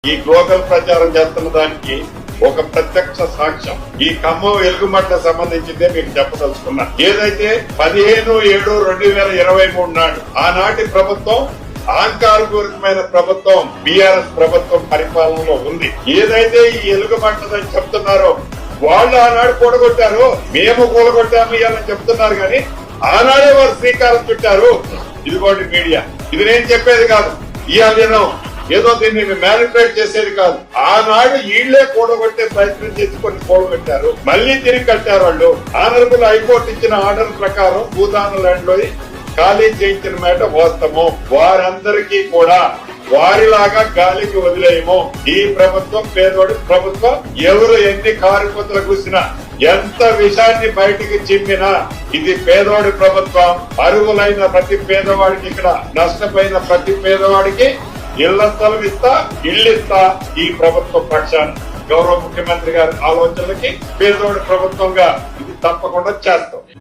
ఈ గ్లోబల్ ప్రచారం చేస్తున్న దానికి ఒక ప్రత్యక్ష సాక్ష్యం. ఈ ఖమ్మం ఎలుగుమట్ల సంబంధించిందే మీకు చెప్పదలుచుకున్నా. ఏదైతే 15/7/2023 నాడు ఆనాటి ప్రభుత్వం అహంకారపూరితమైన ప్రభుత్వం బీఆర్ఎస్ ప్రభుత్వం పరిపాలనలో ఉంది. ఏదైతే ఈ ఎలుగుమట్టదని చెప్తున్నారో వాళ్ళు ఆనాడు కూడగొట్టారు, మేము కూడగొట్టాము ఇవ్వాలని చెప్తున్నారు కానీ ఆనాడే వారు శ్రీకారం చుట్టారు. ఇదిగోండి మీడియా, ఇది నేను చెప్పేది కాదు. ఇవాళ ఏదో దీన్ని మ్యానిపులేట్ చేసేది కాదు. ఆనాడు ఈళ్లే కూడగొట్టే ప్రయత్నం చేసి కొన్ని కూడగొట్టారు, మళ్లీ తిరిగి కట్టారు వాళ్ళు. ఆనరబుల్ హైకోర్టు ఇచ్చిన ఆర్డర్ ప్రకారం భూదాన ల్యాండ్ లో ఖాళీ చేయించిన మాట వాస్తవము. వారందరికీ కూడా వారిలాగా గాలికి వదిలేయము. ఈ ప్రభుత్వం పేదోడి ప్రభుత్వం. ఎవరు ఎన్ని కారుకొత్తలు కూసినా, ఎంత విషాన్ని బయటికి చిమ్మినా ఇది పేదవాడి ప్రభుత్వం. అరువులైన ప్రతి పేదవాడికి, ఇక్కడ నష్టపోయిన ప్రతి పేదవాడికి ఇళ్ల స్థలం ఇస్తా, ఇల్లు ఇస్తా. ఈ ప్రభుత్వ పక్షాన గౌరవ ముఖ్యమంత్రి గారి ఆలోచనలకి పేదోడి ప్రభుత్వంగా ఇది తప్పకుండా చేస్తాం.